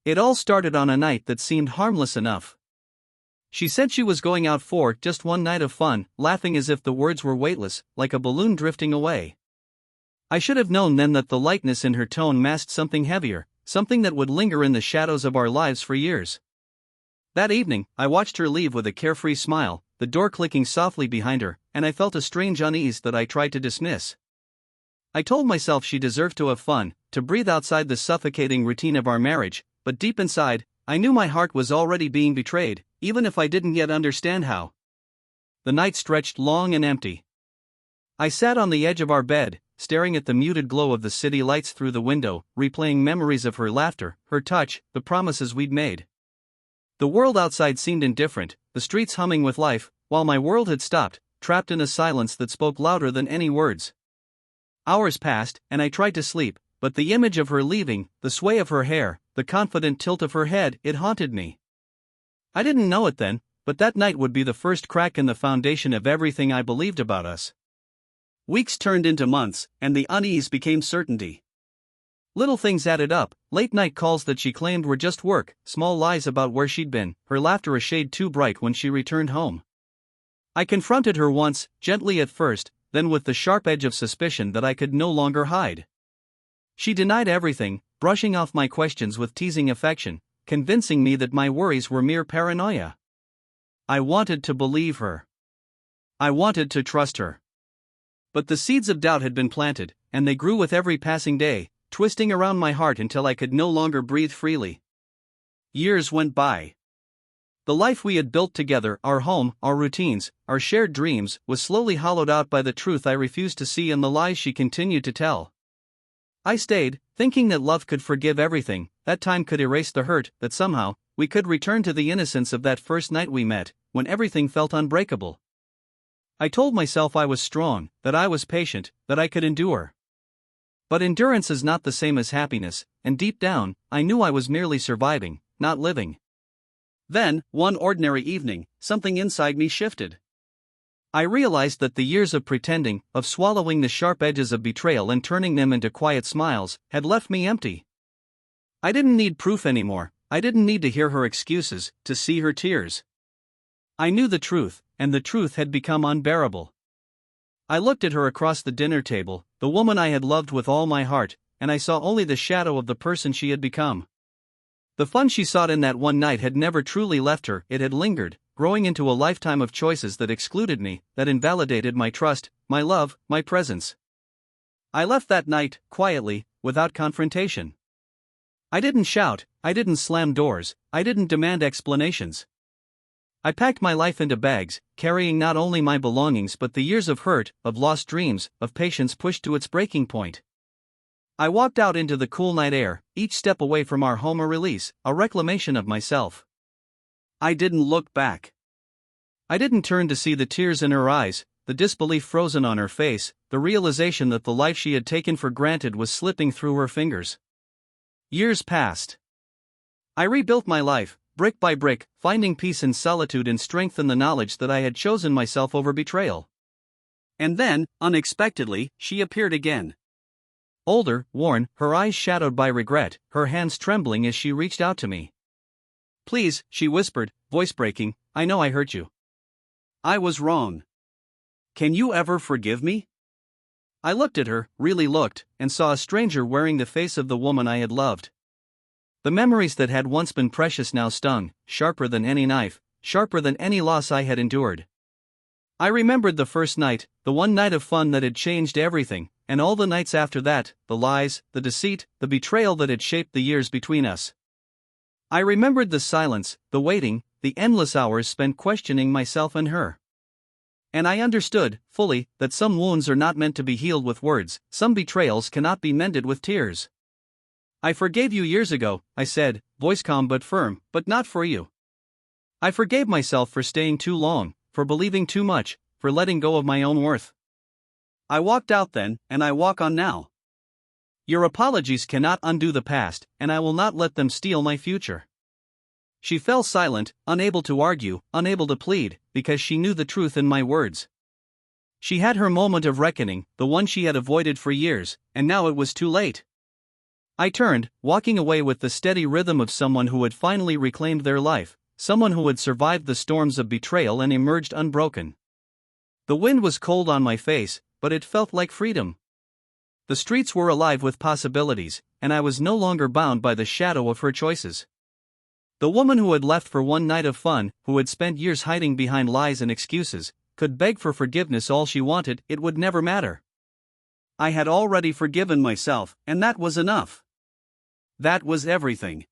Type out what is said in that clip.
It all started on a night that seemed harmless enough. She said she was going out for just one night of fun, laughing as if the words were weightless, like a balloon drifting away. I should have known then that the lightness in her tone masked something heavier, something that would linger in the shadows of our lives for years. That evening, I watched her leave with a carefree smile, the door clicking softly behind her, and I felt a strange unease that I tried to dismiss. I told myself she deserved to have fun, to breathe outside the suffocating routine of our marriage, but deep inside, I knew my heart was already being betrayed, even if I didn't yet understand how. The night stretched long and empty. I sat on the edge of our bed, staring at the muted glow of the city lights through the window, replaying memories of her laughter, her touch, the promises we'd made. The world outside seemed indifferent, the streets humming with life, while my world had stopped, trapped in a silence that spoke louder than any words. Hours passed, and I tried to sleep, but the image of her leaving, the sway of her hair, the confident tilt of her head, it haunted me. I didn't know it then, but that night would be the first crack in the foundation of everything I believed about us. Weeks turned into months, and the unease became certainty. Little things added up, late-night calls that she claimed were just work, small lies about where she'd been, her laughter a shade too bright when she returned home. I confronted her once, gently at first, then with the sharp edge of suspicion that I could no longer hide. She denied everything, brushing off my questions with teasing affection, convincing me that my worries were mere paranoia. I wanted to believe her. I wanted to trust her. But the seeds of doubt had been planted, and they grew with every passing day, twisting around my heart until I could no longer breathe freely. Years went by. The life we had built together, our home, our routines, our shared dreams, was slowly hollowed out by the truth I refused to see and the lies she continued to tell. I stayed, thinking that love could forgive everything, that time could erase the hurt, that somehow, we could return to the innocence of that first night we met, when everything felt unbreakable. I told myself I was strong, that I was patient, that I could endure. But endurance is not the same as happiness, and deep down, I knew I was merely surviving, not living. Then, one ordinary evening, something inside me shifted. I realized that the years of pretending, of swallowing the sharp edges of betrayal and turning them into quiet smiles, had left me empty. I didn't need proof anymore, I didn't need to hear her excuses, to see her tears. I knew the truth, and the truth had become unbearable. I looked at her across the dinner table, the woman I had loved with all my heart, and I saw only the shadow of the person she had become. The fun she sought in that one night had never truly left her, it had lingered, growing into a lifetime of choices that excluded me, that invalidated my trust, my love, my presence. I left that night, quietly, without confrontation. I didn't shout, I didn't slam doors, I didn't demand explanations. I packed my life into bags, carrying not only my belongings but the years of hurt, of lost dreams, of patience pushed to its breaking point. I walked out into the cool night air, each step away from our home a release, a reclamation of myself. I didn't look back. I didn't turn to see the tears in her eyes, the disbelief frozen on her face, the realization that the life she had taken for granted was slipping through her fingers. Years passed. I rebuilt my life, brick by brick, finding peace in solitude and strength in the knowledge that I had chosen myself over betrayal. And then, unexpectedly, she appeared again. Older, worn, her eyes shadowed by regret, her hands trembling as she reached out to me. "Please," she whispered, voice breaking, "I know I hurt you. I was wrong. Can you ever forgive me?" I looked at her, really looked, and saw a stranger wearing the face of the woman I had loved. The memories that had once been precious now stung, sharper than any knife, sharper than any loss I had endured. I remembered the first night, the one night of fun that had changed everything, and all the nights after that, the lies, the deceit, the betrayal that had shaped the years between us. I remembered the silence, the waiting, the endless hours spent questioning myself and her. And I understood, fully, that some wounds are not meant to be healed with words, some betrayals cannot be mended with tears. "I forgave you years ago," I said, voice calm but firm, "but not for you. I forgave myself for staying too long, for believing too much, for letting go of my own worth. I walked out then, and I walk on now. Your apologies cannot undo the past, and I will not let them steal my future." She fell silent, unable to argue, unable to plead, because she knew the truth in my words. She had her moment of reckoning, the one she had avoided for years, and now it was too late. I turned, walking away with the steady rhythm of someone who had finally reclaimed their life, someone who had survived the storms of betrayal and emerged unbroken. The wind was cold on my face, but it felt like freedom. The streets were alive with possibilities, and I was no longer bound by the shadow of her choices. The woman who had left for one night of fun, who had spent years hiding behind lies and excuses, could beg for forgiveness all she wanted, it would never matter. I had already forgiven myself, and that was enough. That was everything.